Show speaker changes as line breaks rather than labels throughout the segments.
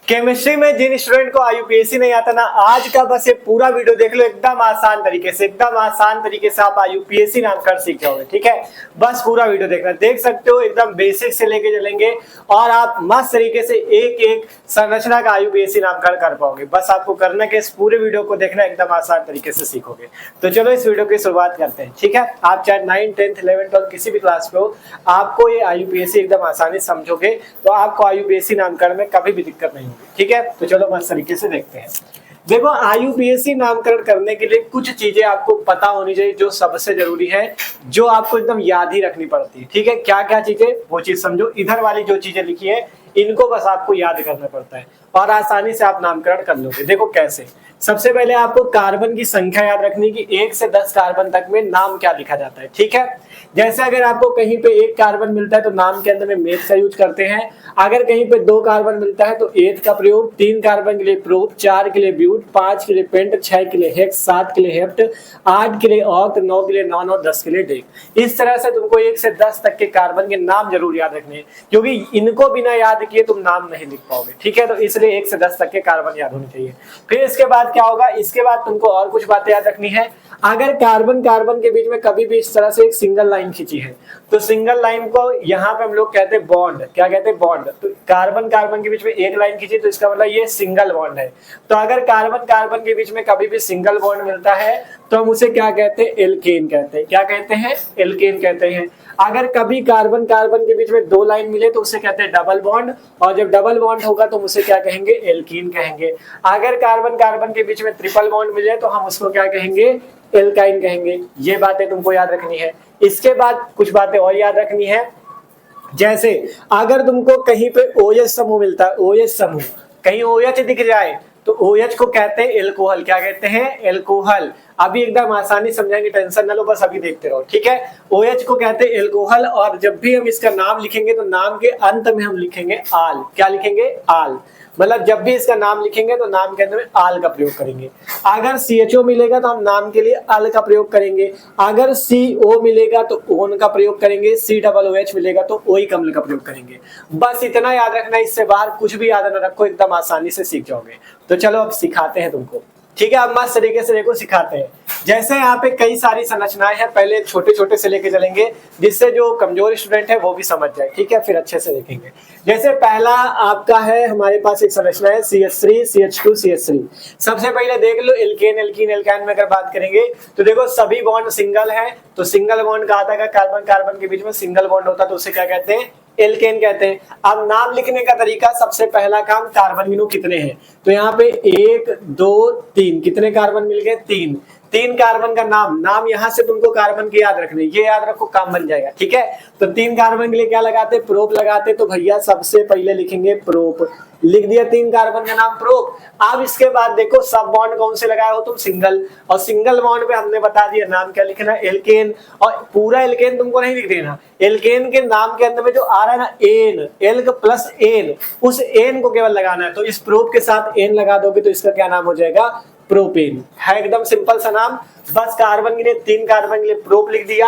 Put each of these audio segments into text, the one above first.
Chemistry में जिन student को IUPAC नहीं आता ना, आज का बस ये पूरा वीडियो देख लो। एकदम आसान तरीके से आप आईयूपीएसी नामकरण सीख जाओगे। ठीक है, बस पूरा वीडियो देखना। देख सकते हो एकदम बेसिक से लेके चलेंगे और आप मस्त तरीके से एक एक संरचना का आईयूपीएसी नामकरण कर पाओगे। बस आपको करना कि इस पूरे वीडियो को देखना, एकदम आसान तरीके से सीखोगे। तो चलो इस वीडियो की शुरुआत करते हैं। ठीक है, आप चाहे 9, 10, 11, 12 किसी भी क्लास पे हो, आपको ये आईयूपीएसी एकदम आसानी समझोगे तो आपको आईयूपीएसी नामकरण में कभी भी दिक्कत नहीं होगी। ठीक है, तो चलो बस तरीके से देखते हैं। देखो, आईयूपीएसी नामकरण करने के लिए कुछ चीजें आपको पता होनी चाहिए जो सबसे जरूरी है, जो आपको एकदम याद ही रखनी पड़ती है। ठीक है, क्या क्या चीजें, वो चीज समझो। इधर वाली जो चीजें लिखी है इनको बस आपको याद करना पड़ता है और आसानी से आप नामकरण कर लोगे। देखो कैसे, सबसे पहले आपको कार्बन की संख्या याद रखनी कि 1 से 10 कार्बन तक में नाम क्या लिखा जाता है। ठीक है, जैसे अगर आपको कहीं पे 1 कार्बन मिलता है तो नाम के अंदर में मेथ का यूज करते हैं। अगर कहीं पे 2 कार्बन मिलता है तो एथ का प्रयोग, 3 कार्बन के लिए प्रोप, 4 के लिए ब्यूट, 5 के लिए पेंट, 6 के लिए हेक्स, 7 के लिए हेप्ट, 8 के लिए ऑक्ट, 9 के लिए नॉन और 10 के लिए डेक। इस तरह से तुमको 1 से 10 तक के कार्बन के नाम जरूर याद रखने हैं, क्योंकि इनको बिना याद किए तुम नाम नहीं लिख पाओगे। ठीक है, तो इसलिए 1 से 10 तक के कार्बन याद होने चाहिए। फिर इसके बाद क्या होगा, इसके बाद तुमको और कुछ बातें याद रखनी है। अगर कार्बन कार्बन के बीच में कभी भी इस तरह से एक सिंगल लाइन खींची है तो सिंगल लाइन को यहाँ पे हम लोग कहते हैं बॉन्ड। क्या कहते हैं? बॉन्ड। तो कार्बन कार्बन के बीच में एक लाइन खींची तो इसका मतलब ये सिंगल बॉन्ड है। तो अगर कार्बन कार्बन के बीच में कभी भी सिंगल बॉन्ड मिलता है तो हम उसे क्या कहते हैं? एल्केन कहते हैं। क्या कहते हैं? एल्केन कहते हैं। अगर कभी कार्बन कार्बन के बीच में 2 लाइन मिले तो उसे कहते हैं डबल बॉन्ड, और जब डबल बॉन्ड होगा तो उसे क्या कहेंगे? एल्कीन कहेंगे। अगर कार्बन कार्बन के बीच में ट्रिपल बॉन्ड मिले तो हम उसको क्या कहेंगे? एल्काइन कहेंगे। ये बातें तुमको याद रखनी है। इसके बाद कुछ बातें और याद रखनी है, जैसे अगर तुमको कहीं पे OH समूह मिलता है, OH समूह, कहीं OH दिख जाए तो OH को कहते हैं एल्कोहल। क्या कहते हैं? एल्कोहल। अभी एकदम आसानी समझाएंगे, टेंशन ना लो, बस अभी देखते रहो। ठीक है, OH को कहते हैं एल्कोहल, और जब भी हम इसका नाम लिखेंगे तो नाम के अंत में हम लिखेंगे आल। क्या लिखेंगे? आल। मतलब जब भी इसका नाम लिखेंगे तो नाम के अंदर में आल का प्रयोग करेंगे। अगर CHO मिलेगा तो हम नाम के लिए अल का प्रयोग करेंगे। अगर CO मिलेगा तो ओन का प्रयोग करेंगे। COOH मिलेगा तो ओई कम्ल का प्रयोग करेंगे। बस इतना याद रखना, इससे बाहर कुछ भी याद न रखो, एकदम आसानी से सीख जाओगे। तो चलो अब सिखाते हैं तुमको। ठीक है, अब मस्त तरीके से देखो सिखाते हैं। जैसे यहाँ पे कई सारी संरचनाएं हैं, पहले छोटे छोटे से लेके चलेंगे जिससे जो कमजोर स्टूडेंट है वो भी समझ जाए। ठीक है, फिर अच्छे से देखेंगे। जैसे पहला आपका है, हमारे पास एक संरचना है CH3 CH2 CH3। सबसे पहले देख लो एल्केन एल्कीन एल्काइन में अगर बात करेंगे तो देखो सभी बॉन्ड सिंगल है, तो सिंगल बॉन्ड का आधा का कार्बन कार्बन के बीच में सिंगल बॉन्ड होता है तो उसे क्या कहते हैं? एल्केन कहते हैं। अब नाम लिखने का तरीका, सबसे पहला काम, कार्बन गिनो कितने हैं। तो यहाँ पे 1 2 3, कितने कार्बन मिल गए? 3 कार्बन का नाम यहाँ से तुमको कार्बन की याद रखनी, ये याद रखो, काम बन जाएगा। ठीक है, तो 3 कार्बन के लिए क्या लगाते? प्रोप लगाते। तो भैया सबसे पहले लिखेंगे प्रोप। लिख दिया 3 कार्बन का नाम प्रोप। अब इसके बाद देखो सब बॉन्ड कौन से लगाए हो तुम? सिंगल। और सिंगल बॉन्ड पे हमने बता दिया नाम क्या लिखना? एल्केन। और पूरा एल्केन तुमको नहीं लिख देना, एल्केन के नाम के अंदर में जो आ रहा है ना, एन, एल्क प्लस एन, उस एन को केवल लगाना है। तो इस प्रोप के साथ एन लगा दोगे तो इसका क्या नाम हो जाएगा? प्रोपेन। है एकदम सिंपल सा नाम। बस कार्बन के लिए 3 कार्बन के लिए प्रोप लिख दिया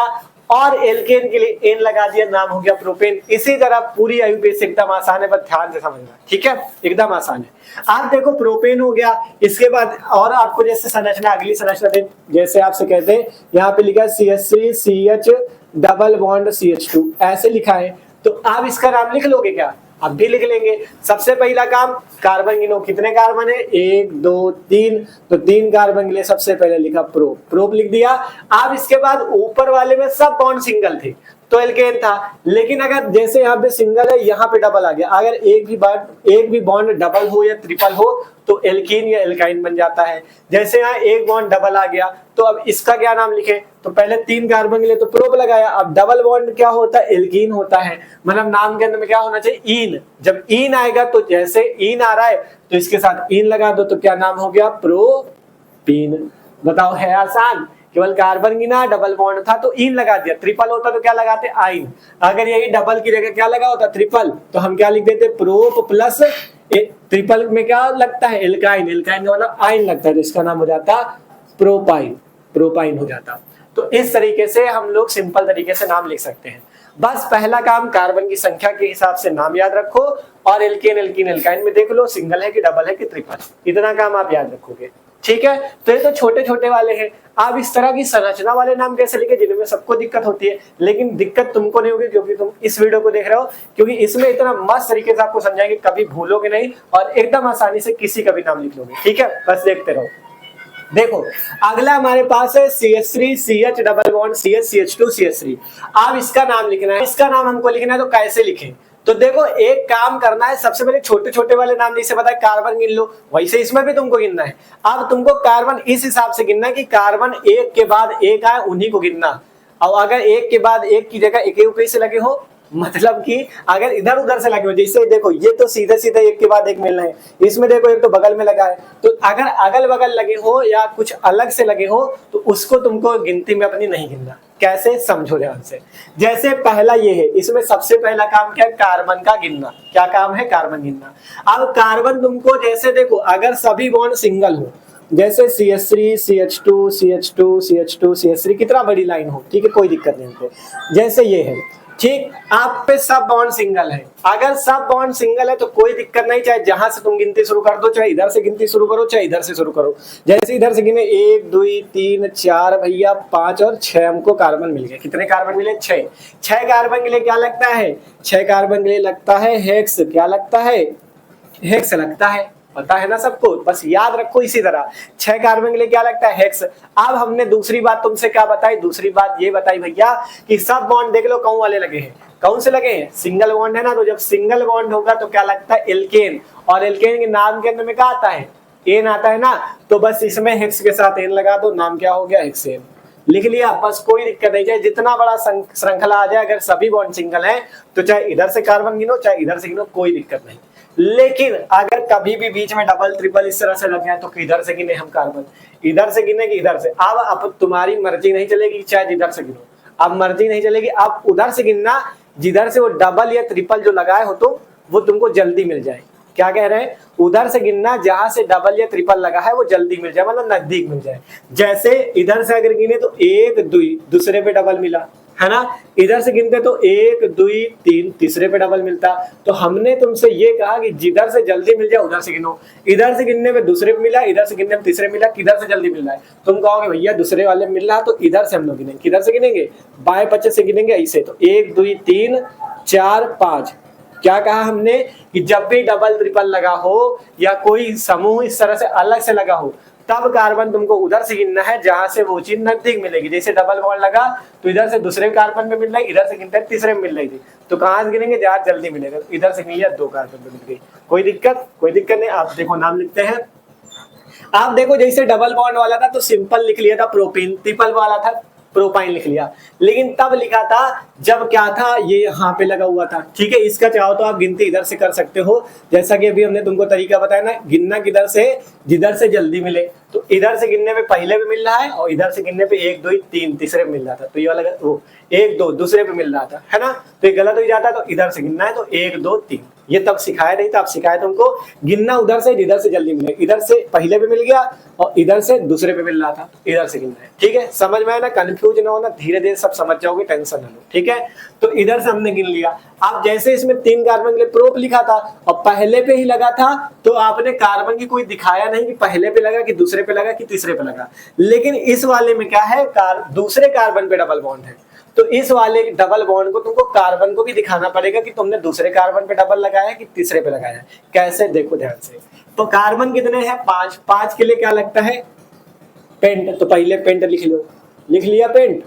और एल्केन के लिए एन लगा दिया, नाम हो गया प्रोपेन। इसी तरह पूरी आईयूपीएसी एकदम आसान है, बस ध्यान से समझना। ठीक है, एकदम आसान है। आप देखो प्रोपेन हो गया। इसके बाद और आपको जैसे संरचना, अगली संरचना दे, जैसे आपसे कहते हैं यहाँ पे लिखा CH3 CH double bond CH2, ऐसे लिखा है। तो आप इसका नाम लिख लोगे क्या? अब भी लिख लेंगे। सबसे पहला काम, कार्बन गिनो कितने कार्बन है? 1 2 3। तो 3 कार्बन के लिए सबसे पहले लिखा प्रोप, प्रोप लिख दिया। अब इसके बाद ऊपर वाले में सब बॉन्ड सिंगल थे तो एल्केन था, लेकिन अगर जैसे यहाँ पे सिंगल है, यहाँ पे डबल आ गया, अगर एक भी बॉन्ड डबल हो या ट्रिपल हो तो एल्कीन या एल्काइन बन जाता है। जैसे यहाँ एक बॉन्ड डबल आ गया तो अब इसका क्या नाम लिखे? तो पहले 3 कार्बन के लिए तो प्रोप लगाया, अब डबल बॉन्ड क्या होता है? एल्कीन होता है। मतलब नाम के अंदर में क्या होना चाहिए? ईन। जब ईन आएगा तो जैसे ईन आ रहा है तो इसके साथ ईन लगा दो तो क्या नाम हो गया? प्रोपीन। बताओ, है आसान? केवल कार्बन गिना, डबल बॉन्ड था तो इन लगा दिया। ट्रिपल होता तो क्या लगाते? आइन। अगर यही डबल की जगह क्या लगा होता? ट्रिपल, तो हम क्या लिख देते? प्रोप प्लस ट्रिपल में क्या लगता है? एल्काइन। एल्काइन का मतलब आइन लगता है तो इसका नाम हो जाता प्रोपाइन। प्रोपाइन हो जाता। तो इस तरीके से हम लोग सिंपल तरीके से नाम लिख सकते हैं। बस पहला काम कार्बन की संख्या के हिसाब से नाम याद रखो, और एल्केन एल्कीन एल्काइन में देख लो सिंगल है कि डबल है कि ट्रिपल, इतना काम आप याद रखोगे। ठीक है, तो ये तो छोटे छोटे वाले हैं। आप इस तरह की संरचना वाले नाम कैसे लिखे जिनमें सबको दिक्कत होती है, लेकिन दिक्कत तुमको नहीं होगी क्योंकि तुम इस वीडियो को देख रहे हो, क्योंकि इसमें इतना मस्त तरीके से आपको समझाएंगे, कभी भूलोगे नहीं और एकदम आसानी से किसी का भी नाम लिख लोगे। ठीक है, बस देखते रहो। देखो अगला हमारे पास है CH3 CH double bond CH CH2 CH3। अब इसका नाम लिखना है, इसका नाम हमको लिखना है, तो कैसे लिखें? तो देखो एक काम करना है, सबसे पहले छोटे छोटे वाले नाम जैसे बताए कार्बन गिन लो, वैसे इसमें भी तुमको गिनना है। अब तुमको कार्बन इस हिसाब से गिनना है कि कार्बन एक के बाद एक आए उन्हीं को गिनना, और अगर एक के बाद एक की जगह एक से लगे हो, मतलब कि अगर इधर उधर से लगे हो, जैसे देखो ये तो सीधे सीधे एक के बाद एक मिलना है, इसमें देखो एक तो बगल में लगा है, तो अगर अगल बगल लगे हो या कुछ अलग से लगे हो तो उसको तुमको गिनती में अपनी नहीं गिनना। कैसे, समझो ध्यान से। जैसे पहला ये है, इसमें सबसे पहला काम क्या है? कार्बन का गिनना। क्या काम है? कार्बन गिनना। अब कार्बन तुमको जैसे देखो अगर सभी बॉन्ड सिंगल हो, जैसे CH3 CH2 CH2 CH2 CH3, कितना बड़ी लाइन हो, ठीक है, कोई दिक्कत नहीं हमको, जैसे ये है, ठीक, आप पे सब बॉन्ड सिंगल है। अगर सब बॉन्ड सिंगल है तो कोई दिक्कत नहीं, चाहे जहां से तुम गिनती शुरू कर दो, चाहे इधर से गिनती शुरू करो, चाहे इधर से शुरू करो। जैसे इधर से गिने 1 2 3 4 भैया 5 और 6 हमको कार्बन मिल गए। कितने कार्बन मिले? 6। 6 कार्बन के लिए क्या लगता है? 6 कार्बन के लिए लगता है हेक्स। क्या लगता है? हेक्स लगता है, पता है ना सबको, बस याद रखो इसी तरह। 6 कार्बन के लिए क्या लगता है? हेक्स। अब हमने दूसरी बात तुमसे क्या बताई? दूसरी बात ये बताई भैया कि सब बॉन्ड देख लो कौन वाले लगे हैं, कौन से लगे हैं? सिंगल बॉन्ड है ना, तो जब सिंगल बॉन्ड होगा तो क्या लगता है? एल्केन। और एल्केन के नाम के अंदर में क्या आता है? एन आता है ना, तो बस इसमें हेक्स के साथ एन लगा दो, नाम क्या हो गया? हेक्सेन। लिख लिया, बस कोई दिक्कत नहीं। चाहे जितना बड़ा श्रृंखला आ जाए, अगर सभी बॉन्ड सिंगल है तो चाहे इधर से कार्बन गिनो चाहे इधर से गिनो, कोई दिक्कत नहीं। लेकिन अगर कभी भी बीच में डबल ट्रिपल इस तरह से लग जाए तो किधर से गिने हम कार्बन? इधर से गिने कि इधर से? अब तुम्हारी मर्जी नहीं चलेगी, चाहे जिधर से गिनो, अब मर्जी नहीं चलेगी। अब उधर से गिनना जिधर से वो डबल या ट्रिपल जो लगाए हो तो वो तुमको जल्दी मिल जाए। क्या कह रहे हैं? उधर से गिनना जहां से डबल या ट्रिपल लगा है वो जल्दी मिल जाए, मतलब नजदीक मिल जाए। जैसे इधर से अगर गिने तो 1 2, दूसरे पे डबल मिला है ना, इधर से गिनते तो 1 2 3, तीसरे पे डबल मिलता। तो हमने तुमसे ये कहा कि जिधर से जल्दी मिल जाए उधर से गिनो। इधर से गिनने में दूसरे पे मिला, इधर से गिनने में तीसरे मिला, किधर से जल्दी मिल रहा है? तुम कहोगे भैया दूसरे वाले मिल रहा तो इधर से हम लोग गिनेंगे। किधर से गिनेंगे? बाएं पच्चे से गिनेंगे ऐसे, तो 1 2 3 4 5। क्या कहा हमने कि जब भी डबल ट्रिपल लगा हो या कोई समूह इस तरह से अलग से लगा हो तब कार्बन तुमको उधर से गिनना है जहां से वो चीज नजदीक मिलेगी। जैसे डबल बॉन्ड लगा तो इधर से दूसरे कार्बन में मिल रही, इधर से गिनते तीसरे में मिल रही थी, तो कहां से गिनेंगे? जहां जल्दी मिलेगा। इधर से गिनिए 2 कार्बन में मिल गई, कोई दिक्कत? कोई दिक्कत नहीं। आप देखो नाम लिखते हैं, आप देखो जैसे डबल बॉन्ड वाला था तो सिंपल लिख लिया था प्रोपीन, ट्रिपल वाला था प्रोपाइन लिख लिया, लेकिन तब लिखा था जब क्या था, ये यहाँ पे लगा हुआ था। ठीक है, इसका चाहो तो आप गिनती इधर से कर सकते हो, जैसा कि अभी हमने तुमको तरीका बताया ना, गिनना किधर से? जिधर से जल्दी मिले। तो इधर से गिनने में पहले भी मिल रहा है और इधर से गिनने पे 1 2 3 तीसरे में मिल रहा था, तो ये वाला वो 1 2 दूसरे पे मिल रहा था, है ना, तो ये गलत हो जाता। तो इधर से गिनना है तो 1 2 3, ये तब सिखाया नहीं था, अब सिखाया तुमको गिनना उधर से जिधर से जल्दी मिले। इधर से पहले पे मिल गया और इधर से दूसरे पे मिल रहा था, इधर से गिनना है। ठीक है, समझ में आया ना? कंफ्यूज ना होना, धीरे धीरे सब समझ जाओगे, टेंशन ना लो। ठीक है, तो इधर से हमने गिन लिया। अब जैसे इसमें 3 कार्बन के लिए प्रोप लिखा था और पहले पे ही लगा था, तो आपने कार्बन की कोई दिखाया नहीं कि पहले पे लगा कि दूसरे पे लगा कि तीसरे पे लगा। लेकिन इस वाले में क्या है, दूसरे कार्बन पे डबल बॉन्ड है, तो इस वाले डबल बॉन्ड को तुमको कार्बन को भी दिखाना पड़ेगा कि तुमने दूसरे कार्बन पे डबल लगाया कि तीसरे पे लगाया। कैसे? देखो ध्यान से। तो कार्बन कितने हैं? 5। 5 के लिए क्या लगता है? पेंट। तो पहले पेंट लिख लो, लिख लिया पेंट,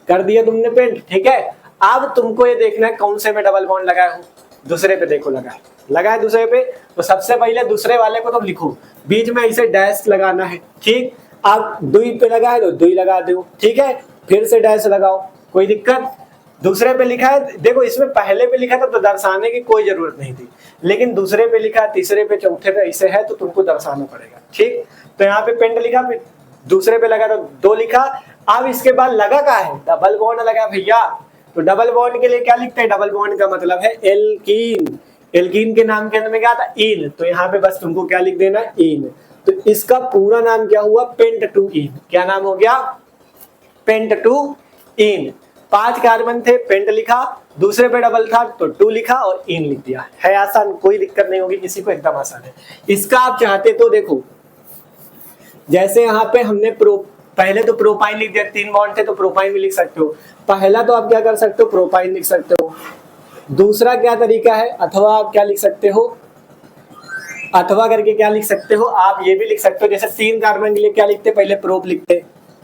कर दिया तुमने पेंट। ठीक है, अब तुमको ये देखना है कौन से में डबल बॉन्ड लगाए हो। दूसरे पे देखो लगा है दूसरे पे, तो सबसे पहले दूसरे वाले को तुम लिखो, बीच में ऐसे डैश लगाना है। ठीक, अब 2 पे लगा है तो 2 लगा दो। ठीक है, फिर से डैश लगाओ, कोई दिक्कत? दूसरे पे लिखा है, देखो इसमें पहले पे लिखा था तो दर्शाने की कोई जरूरत नहीं थी, लेकिन दूसरे पे लिखा, तीसरे पे, चौथे पे ऐसे है तो तुमको दर्शाना पड़ेगा। ठीक, तो यहाँ पे पेंट लिखा, फिर दूसरे पे लगा तो 2 लिखा। अब इसके बाद लगा क्या है? डबल बॉन्ड लगा भैया। तो डबल बॉन्ड के लिए क्या लिखते हैं? डबल बॉन्ड का मतलब है एल्कीन। एल्कीन के नाम के अंदर में क्या था? इन। तो यहाँ पे बस तुमको क्या लिख देना? इन। तो इसका पूरा नाम क्या हुआ? Pent two ene. क्या नाम हो गया? Pent two ene. 5 कार्बन थे, पेंट लिखा, दूसरे पे डबल था तो 2 लिखा और इन लिख दिया। है आसान, कोई दिक्कत नहीं होगी किसी को, एकदम आसान है। इसका आप चाहते तो देखो, जैसे यहाँ पे हमने पहले तो प्रोपाइन लिख दिया, 3 बॉन्ड थे तो प्रोपाइन भी लिख सकते हो। पहला तो आप क्या कर सकते हो, प्रोपाइन लिख सकते हो। दूसरा क्या तरीका है, अथवा आप क्या लिख सकते हो, अथवा करके क्या लिख सकते हो, आप ये भी लिख सकते हो। जैसे 3 कार्बन के लिए क्या लिखते, पहले प्रोप लिखते,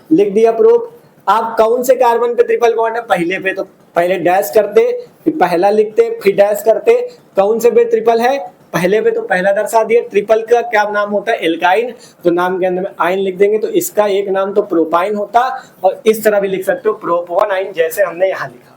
लिख दिया प्रोप। आप कौन से कार्बन पे ट्रिपल बॉन्ड है, पहले पे, तो पहले डैश करते, फिर पहला लिखते, फिर डैश करते। कौन से पे ट्रिपल है, पहले पे तो पहला दर्शा दिया। ट्रिपल का क्या नाम होता है, एल्काइन, तो नाम के अंदर में आइन लिख देंगे, तो इसका एक नाम तो प्रोपाइन होता। और इस तरह भी लिख सकते हो, प्रोप 1 आइन, जैसे हमने यहाँ लिखा।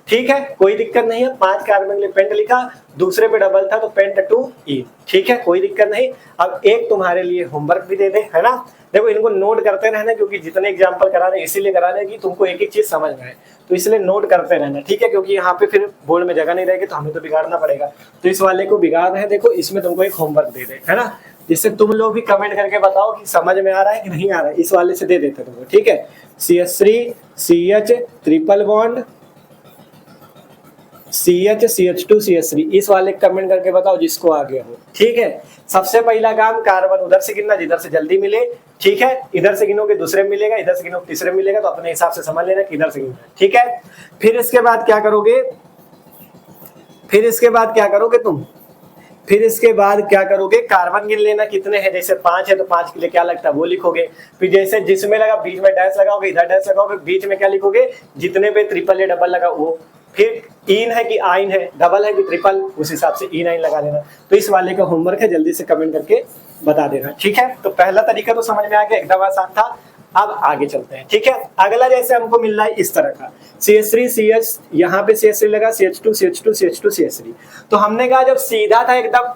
ठीक है, कोई दिक्कत नहीं है। 5 कार्बन के लिए पेंट लिखा, दूसरे पे डबल था तो पेंट 2 ई। ठीक है, कोई दिक्कत नहीं। अब एक तुम्हारे लिए होमवर्क भी दे दे, है ना। देखो इनको नोट करते रहना, क्योंकि जितने एग्जाम्पल करा रहे इसीलिए करा रहे कि तुमको एक एक चीज समझ में आए, तो इसलिए नोट करते रहना। ठीक है, क्योंकि यहाँ पे फिर बोर्ड में जगह नहीं रहेगी तो हमें तो बिगाड़ना पड़ेगा। तो इस वाले को बिगाड़ रहे हैं, देखो इसमें तुमको एक होमवर्क दे दे, है ना, जिससे तुम लोग भी कमेंट करके बताओ कि समझ में आ रहा है कि नहीं आ रहा है। इस वाले से दे देते तुमको। ठीक है, CH3 CH triple bond CH CH2 CH3, इस वाले कमेंट करके बताओ जिसको आ गया हो। ठीक है, सबसे पहला काम कार्बन उधर से गिनना जिधर से जल्दी मिले। ठीक है, इधर से गिनोगे दूसरे मिलेगा, इधर से गिनोगे तीसरे मिलेगा, तो अपने हिसाब से समझ लेना कि इधर से गिनना है। ठीक है, फिर इसके बाद क्या करोगे, फिर इसके बाद क्या करोगे तुम, फिर इसके बाद क्या करोगे, कार्बन गिन लेना कितने हैं। जैसे 5 है तो 5 के लिए क्या लगता है वो लिखोगे। फिर जैसे जिसमें लगा बीच में डैश लगाओगे, इधर डैश लगाओगे, बीच में क्या लिखोगे, जितने पे ट्रिपल या डबल लगा वो। फिर इन है कि आइन है, डबल है कि ट्रिपल, उस हिसाब से इन आइन लगा लेना। तो इस वाले का होमवर्क है, जल्दी से कमेंट करके बता देना। ठीक है, तो पहला तरीका तो समझ में आ गया, एकदम आसान था। अब आगे चलते हैं। ठीक है, अगला जैसे हमको मिल रहा है इस तरह का, CH3 CH, यहाँ पे CH3 लगा, CH2 CH2 CH2 CH3। तो हमने कहा जब सीधा था एकदम,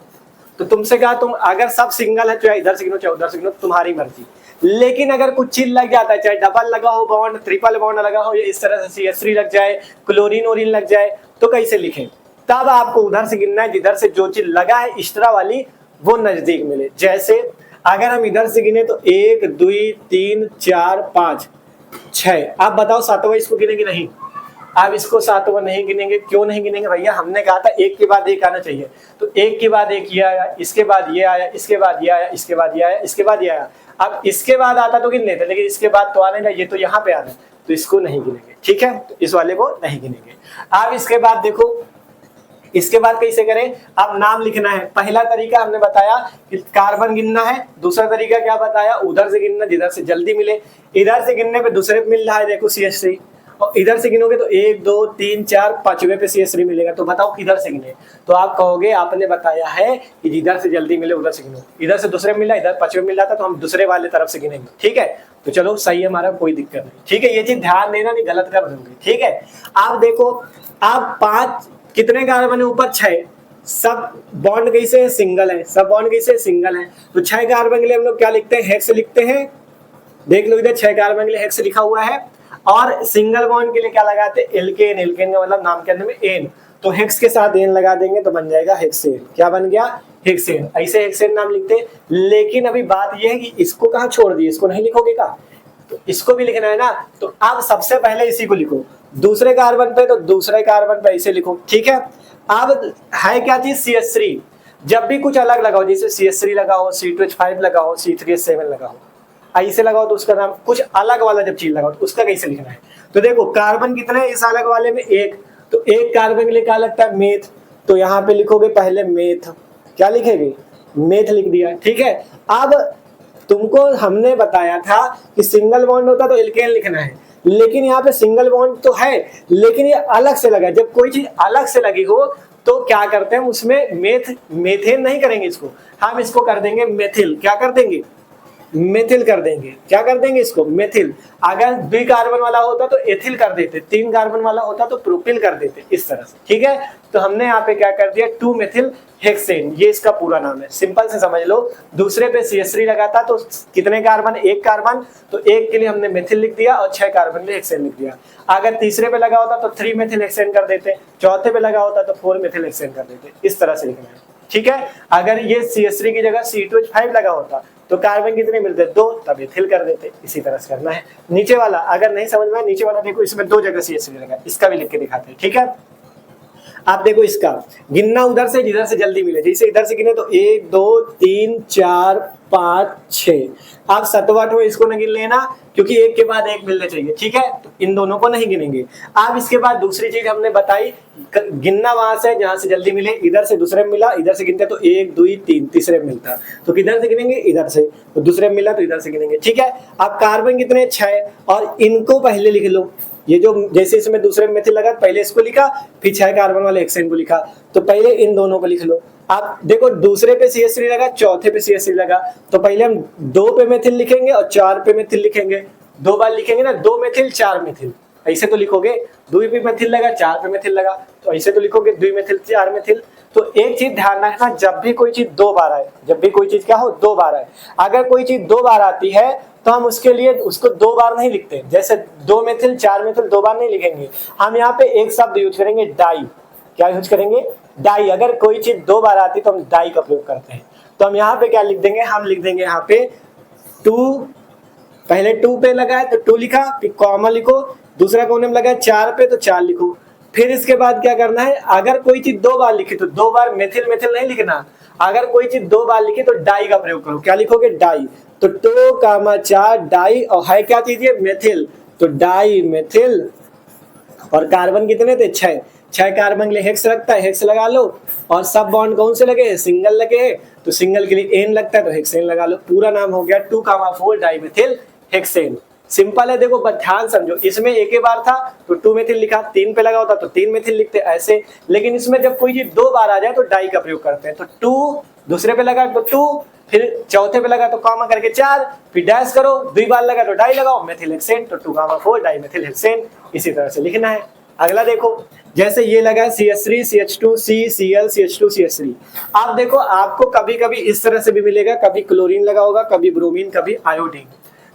तो तुमसे कहा तुम अगर सब सिंगल है, चाहे इधर से गिनो चाहे उधर से गिनो, तुम्हारी मर्जी। लेकिन अगर कुछ चीज लग जाता है, चाहे डबल लगा हो बॉन्ड, ट्रिपल बॉन्ड लगा हो, या इस तरह से CH3 लग जाए, क्लोरीन ओरिन लग जाए, तो कैसे लिखें। तब आपको उधर से गिनना है जिधर से जो चीज लगा है एक्स्ट्रा वाली वो नजदीक मिले। जैसे अगर हम इधर से गिने तो 1 2 3 4 5 6, आप बताओ सातवां इसको गिनेंगे नहीं। आप इसको सातवां नहीं गिनेंगे, क्यों नहीं गिनेंगे भैया, हमने कहा था एक के बाद एक आना चाहिए। तो एक के बाद एक ये आया, इसके बाद ये आया, इसके बाद ये आया, इसके बाद ये आया, इसके बाद ये आया। अब इसके बाद आता तो गिन लेते, लेकिन इसके बाद तो आने ना, ये तो यहाँ पे आना, तो इसको नहीं गिनेंगे। ठीक है, तो इस वाले को नहीं गिनेंगे। अब इसके बाद देखो, इसके बाद कैसे करें, अब नाम लिखना है। पहला तरीका हमने बताया कि कार्बन गिनना है, दूसरा तरीका क्या बताया, उधर से गिनना जिधर से जल्दी मिले। इधर से गिनने पे दूसरे पे मिल रहा है, देखो CH3, और इधर से गिनोगे तो 1 2 3 4 5वें पे CH3 मिलेगा। तो बताओ किधर से गिने, तो आप कहोगे आपने बताया है कि जिधर से जल्दी मिले उधर से गिनो। इधर से दूसरे मिला, इधर 5वें मिल रहा था, तो हम दूसरे वाले तरफ से गिनेंगे। ठीक है, तो चलो सही है हमारा, कोई दिक्कत नहीं। ठीक है, ये चीज ध्यान देना, नहीं गलत कर दोगे। ठीक है, आप देखो, आप 5 कितने कार्बन है ऊपर, 6, सब बॉन्ड कैसे है, सिंगल है, सब बॉन्ड कैसे है, सिंगल है। तो 6 कार्बन के लिए हम लोग क्या लिखते हैं, हेक्स लिखते हैं। देख लो इधर 6 कार्बन के लिए हेक्स लिखा हुआ है, और सिंगल बॉन्ड के लिए क्या लगाते हैं, एल्केन। एल्केन का मतलब नाम के अंदर में एन, तो हेक्स के साथ एन लगा देंगे तो बन जाएगा हेक्सेन। क्या बन गया, हेक्सेन। ऐसे हेक्सेन नाम लिखते हैं। लेकिन अभी बात यह है कि इसको कहाँ छोड़ दिए, इसको नहीं लिखोगे का, तो इसको भी लिखना है ना। तो अब सबसे पहले इसी को लिखो, दूसरे कार्बन पे तो दूसरे कार्बन पे ऐसे लिखो। ठीक है, अब है क्या चीज, CH3। जब भी कुछ अलग लगाओ, जैसे CH3 लगाओ, C2H5 लगाओ, C3H7 लगाओ, ऐसे लगाओ, तो उसका नाम कुछ अलग वाला जब चीज लगाओ तो उसका कैसे लिखना है। तो देखो कार्बन कितने हैं इस अलग वाले में, 1, तो 1 कार्बन के लिए क्या लगता है, मेथ। तो यहाँ पे लिखोगे पहले मेथ, क्या लिखेंगे, मेथ लिख दिया। ठीक है, अब तुमको हमने बताया था कि सिंगल बॉन्ड होता तो एल्केन लिखना है, लेकिन यहाँ पे सिंगल बॉन्ड तो है लेकिन ये अलग से लगा। जब कोई चीज अलग से लगी हो तो क्या करते हैं, उसमें मेथेन नहीं करेंगे इसको, हम इसको कर देंगे मेथिल। क्या कर देंगे, मेथिल कर देंगे। क्या कर देंगे इसको, मेथिल। अगर 2 कार्बन वाला होता तो एथिल कर देते, 3 कार्बन वाला होता तो प्रोपिल कर देते, इस तरह से। ठीक है, तो हमने यहाँ पे क्या कर दिया, 2 मेथिल हेक्सेन, ये इसका पूरा नाम है। सिंपल से समझ लो, दूसरे पे CH3 लगाता तो कितने कार्बन, 1 कार्बन, तो 1 के लिए हमने मेथिल लिख दिया और 6 कार्बन के लिए हेक्सेन लिख दिया। अगर तीसरे पे लगा होता तो 3 मेथिल हेक्सेन कर देते, चौथे पे लगा होता तो 4 मेथिल हेक्सेन कर देते, इस तरह से लिखना है। ठीक है, अगर ये CH3 की जगह C2H5 लगा होता तो कार्बन कितने मिलते हैं 2, तब एथिल कर देते। इसी तरह से करना है। नीचे वाला अगर नहीं समझ में, नीचे वाला देखो, इसमें 2 जगह CH3 लगा, इसका भी लिख के दिखाते हैं, ठीक है। आप देखो इसका गिनना उधर से जिधर से जल्दी मिले, जैसे इधर से गिने तो 1 2 3 4 5 6। आप 7वां 8वां इसको नहीं गिन लेना, क्योंकि एक के बाद एक मिलने चाहिए, ठीक है। तो इन दोनों को नहीं गिनेंगे। आप इसके बाद दूसरी चीज हमने बताई, गिनना वहां से जहां से जल्दी मिले, इधर से दूसरे में मिला, इधर से गिनते तो 1 2 3, तीसरे में मिलता तो किधर से गिनेंगे, इधर से, तो दूसरे में मिला तो इधर से गिनेंगे, ठीक है। अब कार्बन कितने 6, और इनको पहले लिख लो। ये जो जैसे इसमें दूसरे में मेथिल लगा, पहले इसको लिखा, फिर 6 कार्बन वाले हेक्सेन को लिखा, तो पहले इन दोनों को लिख लो। आप देखो दूसरे पे CH3 लगा, चौथे पे CH3 लगा, तो पहले हम 2 पे मेथिल लिखेंगे और 4 पे मेथिल लिखेंगे। 2 बार लिखेंगे ना, 2 मेथिल 4 मेथिल, ऐसे तो लिखोगे। 2 पे मेथिल लगा, 4 पे मेथिल लगा, तो ऐसे तो लिखोगे 2 मेथिल 4 मेथिल। तो एक चीज ध्यान रखना, जब भी कोई चीज 2 बार आए, जब भी कोई चीज क्या हो 2 बार आए, अगर कोई चीज 2 बार आती है तो हम उसके लिए उसको 2 बार नहीं लिखते। जैसे 2 मेथिल 4 मेथिल 2 बार नहीं लिखेंगे, हम यहाँ पे एक शब्द यूज करेंगे, डाई। क्या यूज करेंगे, डाई। अगर कोई चीज 2 बार आती है तो हम डाई का प्रयोग करते हैं। तो हम यहाँ पे क्या लिख देंगे, हम लिख देंगे यहाँ पे 2, पहले 2 पे लगा है तो 2 लिखा, फिर कॉमा लिखो, दूसरा कोने में लगा है 4 पे तो 4 लिखो। फिर इसके बाद क्या करना है, अगर कोई चीज 2 बार लिखी तो 2 बार मेथिल मेथिल नहीं लिखना। अगर कोई चीज 2 बार लिखी तो डाई का प्रयोग करो। क्या लिखोगे, डाई। तो 2, 4 डाई, और है क्या चीज ये, मेथिल, तो डाई मेथिल। और कार्बन कितने थे 6, 6 कार्बन के लिए हेक्स लगता है, हेक्स लगा लो। और सब बॉन्ड कौन से लगे हैं, सिंगल लगे हैं, तो सिंगल के लिए एन लगता है तो हेक्सेन लगा लो। पूरा नाम हो गया 2,4 डाइमेथिल हेक्सेन। सिंपल है, देखो बस ध्यान समझो। इसमें एक ही बार था तो 2 मेथिल लिखा, 3 पे लगा होता तो 3 मेथिल लिखते ऐसे। लेकिन इसमें जब कोई चीज 2 बार आ जाए तो डाई का प्रयोग करते हैं। तो 2 दूसरे पे लगा तो 2, फिर चौथे पे लगा तो कॉमा करके 4, फिर डैश करो, 2 बार लगा तो डाई लगाओ, मेथिल हेक्सेन, तो 2,4 डाइमेथिल हेक्सेन। इसी तरह से लिखना है। अगला देखो, जैसे ये लगा CH3 CH2 C Cl CH2 CH3। आप देखो, आपको कभी कभी इस तरह से भी मिलेगा, कभी क्लोरीन लगा होगा, कभी ब्रोमीन, कभी आयोडीन।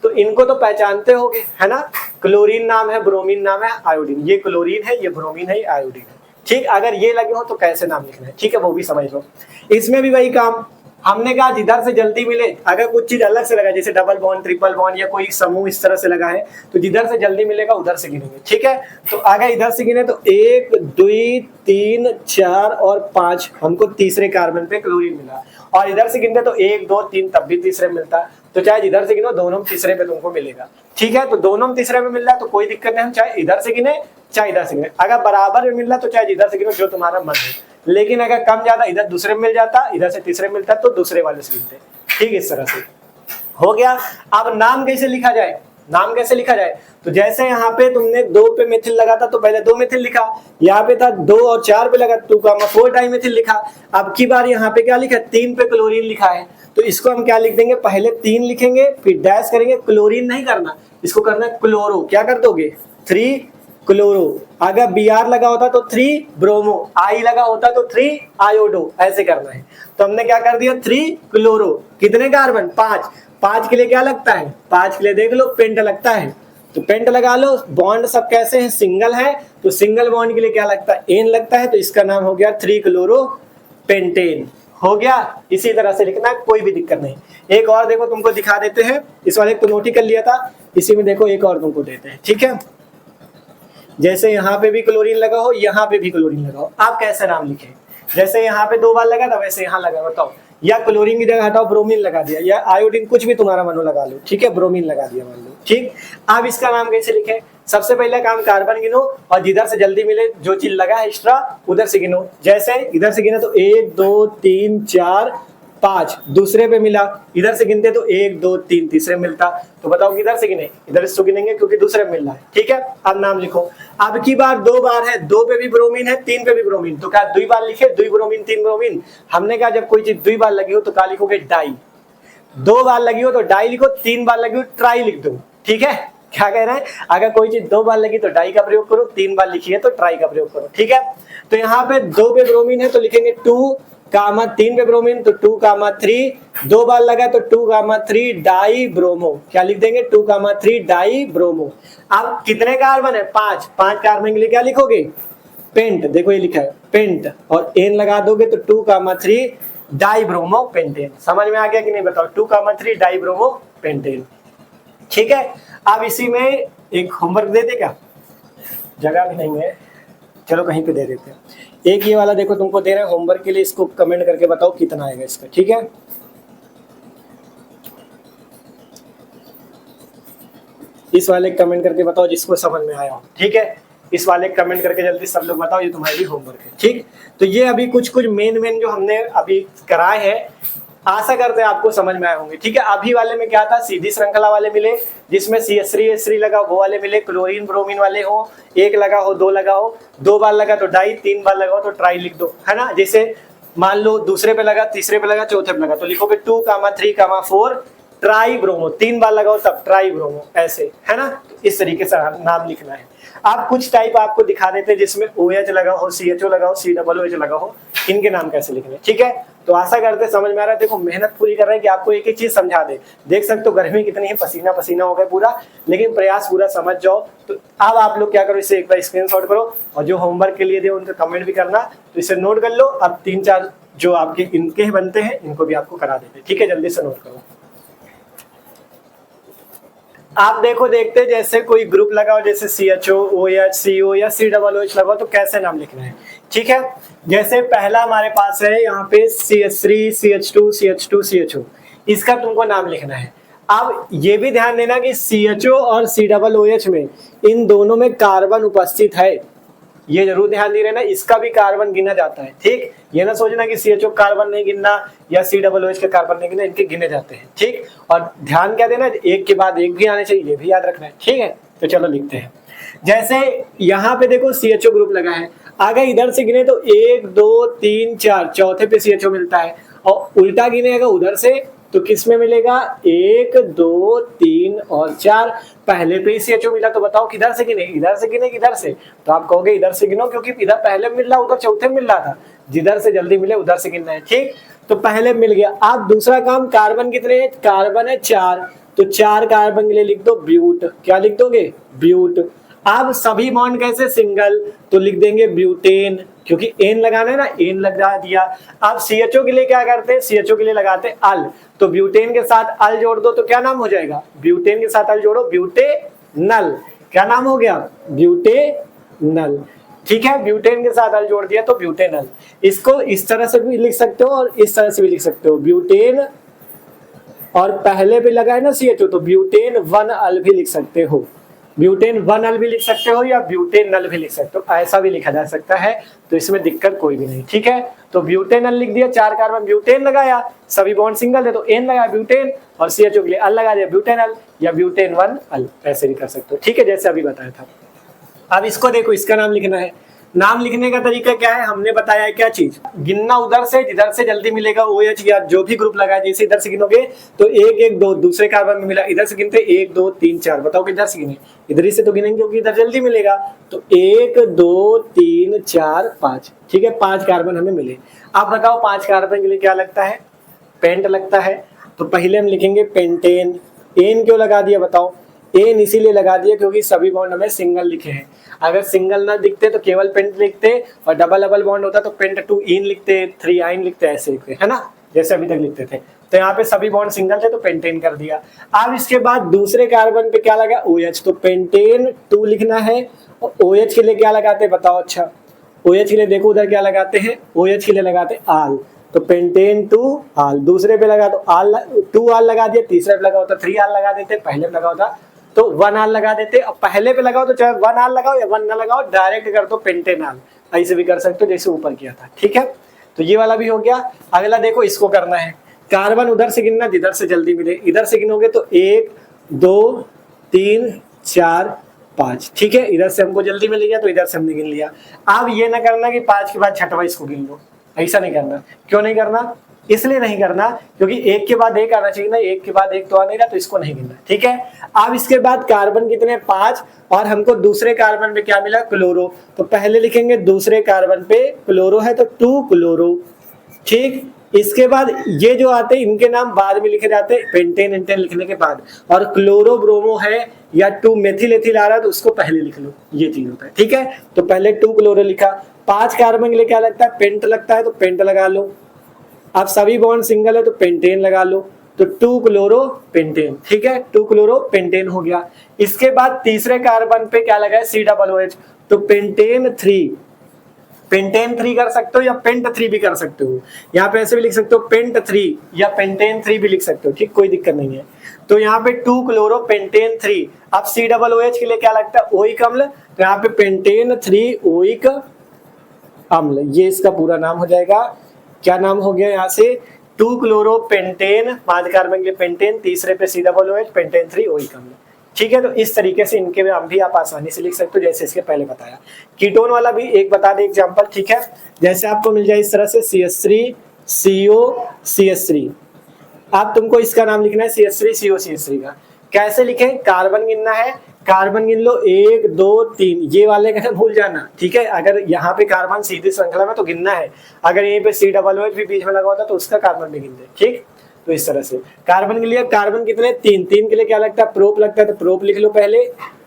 तो इनको तो पहचानते होगे, है ना। क्लोरीन नाम है, ब्रोमीन नाम है, आयोडीन। ये क्लोरीन है, ये ब्रोमीन है, आयोडीन है, ठीक। अगर ये लगे हो तो कैसे नाम लिखना है, ठीक है, वो भी समझ लो। इसमें भी वही काम, हमने कहा जिधर से जल्दी मिले, अगर कुछ चीज अलग से लगा, जैसे डबल बॉन्ड, ट्रिपल बॉन्ड या कोई समूह इस तरह से लगा है, तो जिधर से जल्दी मिलेगा उधर से गिनेंगे, ठीक है। तो अगर इधर से गिने तो 1 2 3 4 और 5, हमको तीसरे कार्बन पे क्लोरीन मिला। और इधर से गिनते तो 1 2 3, तब भी तीसरे मिलता। तो चाहे जिधर से गिनो, दोनों में तीसरे पे तुमको मिलेगा, ठीक है। तो दोनों में तीसरे में मिल रहा है तो कोई दिक्कत नहीं, हम चाहे इधर से गिने चाहे इधर से गिने। अगर बराबर में मिल रहा तो चाहे जिधर से गिनो, जो तुम्हारा मन है। लेकिन अगर कम ज्यादा इधर दूसरे में मिल जाता, इधर से तीसरे में मिलता, तो दूसरे वाले से गिनते, ठीक। इस तरह से हो गया। अब नाम कैसे लिखा जाए, नाम कैसे लिखा जाए, तो जैसे यहाँ पे तुमने 2 पे मेथिल लगा था तो पहले 2 मेथिल लिखा, यहाँ पे था 2 और 4 पे लगा 2,4 डाइमेथिल लिखा। अब की बार यहाँ पे क्या लिखा, 3 पे क्लोरीन लिखा है, तो इसको हम क्या लिख देंगे, पहले 3 लिखेंगे, फिर डैश करेंगे। क्लोरीन नहीं करना, इसको करना है क्लोरो। क्या कर दोगे, 3 क्लोरो। अगर Br लगा होता तो 3 ब्रोमो, I लगा होता तो 3 आयोडो, ऐसे करना है। तो हमने क्या कर दिया, 3 क्लोरो। कितने कार्बन, 5। 5 के लिए क्या लगता है, 5 के लिए देख लो पेंट लगता है, तो पेंट लगा लो। बॉन्ड सब कैसे हैं, सिंगल है, तो सिंगल बॉन्ड के लिए क्या लगता है, एन लगता है, तो इसका नाम हो गया 3 क्लोरो पेंटेन। हो गया। इसी तरह से लिखना है, कोई भी दिक्कत नहीं। एक और देखो तुमको दिखा देते हैं, इस वाले तो नोट ही कर लिया था, इसी में देखो एक और तुमको देते हैं, ठीक है। जैसे यहाँ पे भी क्लोरीन लगा हो, यहाँ पे भी क्लोरीन लगा हो, आप कैसे नाम लिखे, जैसे यहाँ पे 2 बार लगा था वैसे यहाँ लगा, बताओ। या क्लोरीन की जगह हटाओ ब्रोमीन लगा दिया, या आयोडीन, कुछ भी तुम्हारा मनो लगा लो, ठीक है, ब्रोमीन लगा दिया मान लो, ठीक। अब इसका नाम कैसे लिखे, सबसे पहले काम कार्बन गिनो और जिधर से जल्दी मिले जो चीज लगा है एक्स्ट्रा उधर से गिनो। जैसे इधर से गिने तो 1 2 3 4 5, दूसरे पे मिला, इधर से गिनते तो 1 2 3, तीसरे मिलता। तो बताओ किधर से गिने, इधर से गिनेंगे क्योंकि दूसरे में मिल रहा है, ठीक है। अब नाम लिखो। अब की बार 2 बार है, 2 पे भी ब्रोमीन है, 3 पे भी ब्रोमीन, तो क्या 2 बार लिखे, 2 ब्रोमीन 3 ब्रोमीन। हमने कहा जब कोई चीज 2 बार लगी हो तो क्या लिखोगे, डाई। 2 बार लगी हो तो डाई लिखो, 3 बार लगी हो ट्राई लिख दो, ठीक है। क्या कह रहे हैं, अगर कोई चीज 2 बार लगी तो डाई का प्रयोग करो, 3 बार लिखी है तो ट्राई का प्रयोग करो, ठीक है। तो यहाँ पे 2 पे ब्रोमीन है तो लिखेंगे 2, 3 पे ब्रोमीन तो 2, 3, 2 बार लगा तो 2, 3 डाई ब्रोमो। क्या लिख देंगे, 2, 3 डाई ब्रोमो। अब कितने कार्बन है, 5। 5 कार्बन के लिए क्या लिखोगे, पेंट। देखो ये लिखा है पेंट, और एन लगा दोगे तो 2, 3 डाई ब्रोमो पेंटेन। समझ में आ गया कि नहीं बताओ, 2,3 डाई ब्रोमो पेंटेन। ठीक है, अब इसी में एक होमवर्क दे दे क्या, जगह भी नहीं है, चलो कहीं पे दे देते हैं। एक ये वाला देखो तुमको दे रहे हैं होमवर्क के लिए, इसको कमेंट करके बताओ कितना आएगा इसका। ठीक है, इस वाले कमेंट करके बताओ जिसको समझ में आया हो। ठीक है, इस वाले कमेंट करके जल्दी सब लोग बताओ, ये तुम्हारी होमवर्क है। ठीक, तो ये अभी कुछ मेन जो हमने अभी कराए हैं, आशा करते हैं आपको समझ में आए होंगे। ठीक है, अभी वाले में क्या था, सीधी श्रृंखला वाले मिले जिसमें CH3H3 लगा वो वाले मिले, क्लोरीन ब्रोमीन वाले हो, एक लगा हो, दो लगा हो, 2 बार लगा तो डाई, 3 बार लगा हो तो ट्राई लिख दो, है ना। जैसे मान लो दूसरे पे लगा, तीसरे पे लगा, चौथे पे लगा तो लिखोगे 2,3,4 ट्राई ब्रोमो, 3 बार लगाओ तब ट्राई ब्रोमो, ऐसे, है ना। तो इस तरीके से नाम लिखना है। आप कुछ टाइप आपको दिखा देते हैं जिसमें OH लगा हो, CHO लगा हो, COOH लगा हो, इनके नाम कैसे लिखने। ठीक है, तो आशा करते समझ में आ रहा है। देखो मेहनत पूरी कर रहे हैं कि आपको एक एक चीज समझा दे। देख सकते हो गर्मी कितनी है, पसीना पसीना हो गया पूरा, लेकिन प्रयास पूरा समझ जाओ। तो अब आप लोग क्या करो, इसे एक बार स्क्रीनशॉट करो और जो होमवर्क के लिए दे उनसे कमेंट भी करना, तो इसे नोट कर लो। अब 3-4 जो आपके इनके बनते हैं इनको भी आपको करा देते। ठीक है, जल्दी से नोट करो। आप देखो, देखते जैसे कोई ग्रुप लगाओ, जैसे CHO, OH, CO या COOH लगाओ तो कैसे नाम लिखना है। ठीक है, जैसे पहला हमारे पास है यहाँ पे CH3, CH2, CH2, CHO, इसका तुमको नाम लिखना है। अब ये भी ध्यान देना कि CHO और COOH में इन दोनों में कार्बन उपस्थित है, ये जरूर ध्यान दे रहना, इसका भी कार्बन गिना जाता है। ठीक, ये ना सोचना कि CHO कार्बन नहीं गिनना या COOH के कार्बन नहीं गिनना, इनके गिने जाते हैं। ठीक, और ध्यान क्या देना, एक के बाद एक भी आने चाहिए, ये भी याद रखना है। ठीक है, तो चलो लिखते हैं। जैसे यहाँ पे देखो CHO ग्रुप लगा है, आगे इधर से गिने तो 1 2 3 4, चौथे पे CHO मिलता है, और उल्टा गिनेगा उधर से तो किस में मिलेगा, 1 2 3 और 4, पहले पे ही CHO मिला तो बताओ किधर से गिने, इधर से गिने किधर से, तो आप कहोगे इधर से गिनो, क्योंकि इधर पहले मिल रहा उधर चौथे मिल रहा था, जिधर से जल्दी मिले उधर से गिनना है। ठीक, तो पहले मिल गया। आप दूसरा काम, कार्बन कितने हैं, कार्बन है 4, तो 4 कार्बन के लिए लिख दो ब्यूट। क्या लिख दोगे, ब्यूट। अब सभी बॉन्ड कैसे, सिंगल, तो लिख देंगे ब्यूटेन, क्योंकि एन लगाना है ना, एन लगा दिया। अब CHO के लिए क्या करते हैं, CHO के लिए लगाते हैं अल, तो ब्यूटेन के साथ अल जोड़ दो तो क्या नाम हो जाएगा, ब्यूटेन के साथ अल जोड़ो, ब्यूटेनल। क्या नाम हो गया, ब्यूटेनल। ठीक है, ब्यूटेन के साथ अल जोड़ दिया तो ब्यूटेनल। इसको इस तरह से भी लिख सकते हो और इस तरह से भी लिख सकते हो, ब्यूटेन, और पहले भी लगा है ना CHO तो ब्यूटेन 1 अल भी लिख सकते हो, ब्यूटेन 1 अल भी लिख सकते हो या ब्यूटेन नल भी लिख सकते हो, ऐसा भी लिखा जा सकता है, तो इसमें दिक्कत कोई भी नहीं। ठीक है, तो ब्यूटेन नल लिख दिया, 4 कार्बन ब्यूटेन लगाया, सभी बॉन्ड सिंगल है तो एन लगाया ब्यूटेन, और CHO के लिए अल लगा दिया ब्यूटेनल या ब्यूटेन 1 अल, ऐसे भी कर सकते हो। ठीक है, जैसे अभी बताया था। अब इसको देखो, इसका नाम लिखना है। नाम लिखने का तरीका क्या है, हमने बताया है क्या चीज, गिनना उधर से जिधर से जल्दी मिलेगा, OH या जो भी ग्रुप लगा है, जैसे इधर से गिनोगे तो 1 1 2, दूसरे कार्बन में मिला, इधर से गिनते 1 2 3 4, बताओ किधर से गिने, इधर ही से तो गिनेंगे क्योंकि इधर जल्दी मिलेगा, तो 1 2 3 4 5। ठीक है, 5 कार्बन हमें मिले। अब बताओ 5 कार्बन के लिए क्या लगता है, पेंट लगता है, तो पहले हम लिखेंगे पेंटेन। एन क्यों लगा दिया बताओ, एन इसीलिए लगा दिया क्योंकि सभी बॉन्ड हमें सिंगल लिखे हैं। अगर सिंगल ना दिखते तो केवल पेंट लिखते, और डबल डबल बॉन्ड होता तो पेंट 2 इन लिखते, 3 आइन लिखते, ऐसे लिखते, है ना, जैसे अभी तक लिखते थे। तो यहाँ पे सभी बॉन्ड सिंगल थे तो पेंटेन कर दिया। अब इसके बाद दूसरे कार्बन पे क्या लगा, OH, तो पेंटेन 2 लिखना है। और OH के लिए क्या लगाते हैं बताओ, अच्छा OH के लिए देखो उधर क्या लगाते हैं, OH के लिए लगाते आल, तो पेंटेन 2 आल, दूसरे पे लगा तो आल 2 आल लगा दिया, तीसरे पे लगा होता 3 आल लगा देते, पहले पे लगा होता तो 1 आल लगा देते, और पहले पे लगाओ तो चाहे 1 आल लगाओ या 1 ना लगाओ, डायरेक्ट कर दो पेंटेनल, ऐसे भी कर सकते हो जैसे ऊपर किया था। ठीक है, तो ये वाला भी हो गया। अगला देखो, इसको करना है, कार्बन उधर से गिनना जिधर से जल्दी मिले, इधर से गिनोगे तो 1 2 3 4 5। ठीक है, इधर से हमको जल्दी मिल गया तो इधर से हमने गिन लिया। अब ये ना करना कि 5 के बाद छठवा इसको गिन लो, ऐसा नहीं करना। क्यों नहीं करना, इसलिए नहीं करना क्योंकि एक के बाद एक आना चाहिए ना, एक के बाद एक तो आ नहीं रहा, तो इसको नहीं गिनना। ठीक है, अब इसके बाद कार्बन कितने 5, और हमको दूसरे कार्बन पे क्या मिला, क्लोरो, तो पहले लिखेंगे दूसरे कार्बन पे क्लोरो है तो 2 क्लोरो। ठीक, इसके बाद ये जो आते हैं इनके नाम बाद में लिखे जाते हैं, पेंटेन एंटेन लिखने के बाद, और क्लोरो ब्रोमो है या 2 मेथिल एथिल आ रहा है तो उसको पहले लिख लो, ये चीज होता है। ठीक है, तो पहले 2 क्लोरो लिखा। 5 कार्बन के लिए क्या लगता है, पेंट लगता है, तो पेंट लगा लो। अब सभी बॉन्ड सिंगल है तो पेंटेन लगा लो, तो 2 क्लोरो पेंटेन, ठीक है, 2 क्लोरो पेंटेन हो गया। इसके बाद तीसरे कार्बन पे क्या लगा है, COOH, तो पेंटेन 3, पेंटेन 3 कर सकते हो या पेंट 3 भी कर सकते हो, यहाँ पे ऐसे भी लिख सकते हो पेंट 3 या पेंटेन 3 भी लिख सकते हो, ठीक, कोई दिक्कत नहीं है। तो यहाँ पे 2 क्लोरो पेंटेन 3, अब COOH के लिए क्या लगता है, ओइक अम्ल, तो यहाँ पे पेंटेन 3 ओइक अम्ल, ये इसका पूरा नाम हो जाएगा। क्या नाम हो गया यहाँ से, 2 क्लोरो पेंटेन, 5 कार्बन के लिए पेंटेन, तीसरे पे COOH, पेंटेन 3 ओइक अम्ल, ठीक है। तो इस तरीके से इनके नाम भी आप आसानी से लिख सकते हो, जैसे इसके पहले बताया। कीटोन वाला भी एक बता दे एग्जांपल, ठीक है, जैसे आपको मिल जाए इस तरह से CH3 CO CH3, अब तुमको इसका नाम लिखना है CH3 CO CH3 का। कैसे लिखें, कार्बन गिनना है, कार्बन गिन लो 1 2 3, ये वाले का भूल जाना, ठीक है। अगर यहाँ पे कार्बन सीधी श्रृंखला में तो गिनना है, अगर यहीं पे COOH भी बीच में लगा होता तो उसका कार्बन भी गिन दे, ठीक। तो इस तरह से कार्बन के लिए, कार्बन कितने, 3, 3 के लिए क्या लगता है, प्रोप लगता है, तो प्रोप लिख लो पहले।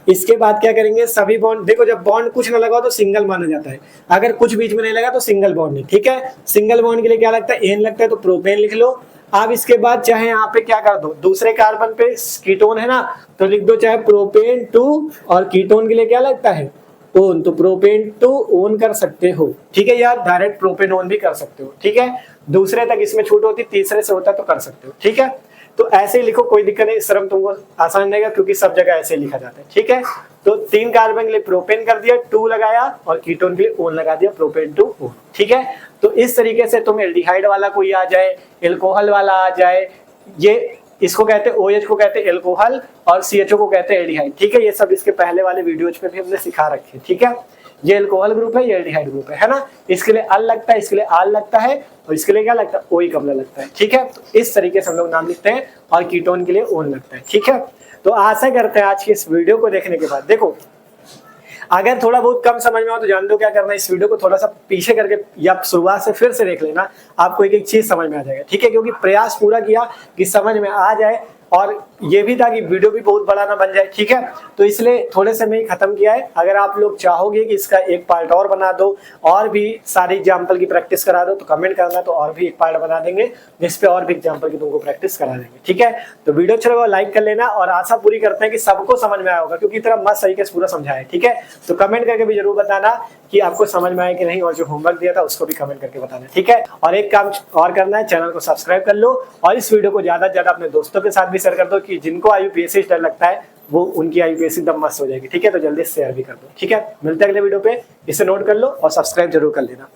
इसके बाद क्या करेंगे, सभी बॉन्ड, देखो जब बॉन्ड कुछ ना लगा हो तो सिंगल माना जाता है, अगर कुछ बीच में नहीं लगा तो सिंगल बॉन्ड है, ठीक है। सिंगल बॉन्ड के लिए क्या लगता है, एन लगता है, तो प्रोपेन लिख लो। अब इसके बाद चाहे यहाँ पे क्या कर दो, दूसरे कार्बन पे कीटोन है ना, तो लिख दो चाहे प्रोपेन 2, और कीटोन के लिए क्या लगता है, ओन, तो प्रोपेन 2 ओन कर सकते हो, ठीक है, या डायरेक्ट प्रोपेन ओन भी कर सकते हो, ठीक है। दूसरे तक इसमें छूट होती, तीसरे से होता तो कर सकते हो, ठीक है। तो ऐसे ही लिखो, कोई दिक्कत नहीं, इस तरह तुमको आसान रहेगा क्योंकि सब जगह ऐसे लिखा जाता है, ठीक है। तो 3 कार्बन के लिए प्रोपेन कर दिया, 2 लगाया, और कीटोन के लिए ओन लगा दिया, प्रोपेन 2 ओन, ठीक है। तो इस तरीके से तुम एल्डिहाइड वाला कोई आ जाए, एल्कोहल वाला आ जाए, ये इसको कहते हैं OH को कहते हैं एल्कोहल, और CHO को कहते हैं एल्डिहाइड, ठीक है। ये सब इसके पहले वाले वीडियोज में भी हमने सिखा रखे, ठीक है। ये एल्कोहल ग्रुप है, ये एल्डिहाइड ग्रुप है ना। इसके लिए अल लगता है, इसके लिए आल लगता है, और इसके लिए क्या लगता है, ओइक अम्ल लगता है, ठीक है। तो इस तरीके से हम लोग नाम लिखते हैं, और कीटोन के लिए ओन लगता है, ठीक है। तो आशा करते हैं आज की इस वीडियो को देखने के बाद, देखो अगर थोड़ा बहुत कम समझ में हो तो जान दो क्या करना है, इस वीडियो को थोड़ा सा पीछे करके या शुरुआत से फिर से देख लेना, आपको एक एक चीज समझ में आ जाएगा, ठीक है। क्योंकि प्रयास पूरा किया कि समझ में आ जाए, और ये भी था कि वीडियो भी बहुत बड़ा ना बन जाए, ठीक है। तो इसलिए थोड़े से में ही खत्म किया है। अगर आप लोग चाहोगे कि इसका एक पार्ट और बना दो, और भी सारी एग्जाम्पल की प्रैक्टिस करा दो, तो कमेंट करना, तो और भी एक पार्ट बना देंगे जिसपे और भी एग्जाम्पल की तुमको प्रैक्टिस करा देंगे, ठीक है। तो वीडियो अच्छा लगा लाइक कर लेना, और आशा पूरी करते हैं कि सबको समझ में आया होगा, क्योंकि इतना मस्त तरीके से पूरा समझाया है, ठीक है। तो कमेंट करके भी जरूर बताना कि आपको समझ में आया कि नहीं, और जो होमवर्क दिया था उसको भी कमेंट करके बताना, ठीक है। और एक काम और करना है, चैनल को सब्सक्राइब कर लो, और इस वीडियो को ज्यादा से ज्यादा अपने दोस्तों के साथ भी शेयर कर दो, कि जिनको IUPAC से डर लगता है वो उनकी IUPAC एकदम मस्त हो जाएगी, ठीक है। तो जल्दी से शेयर भी कर दो, ठीक है। मिलते हैं अगले वीडियो पे, इसे नोट कर लो और सब्सक्राइब जरूर कर लेना।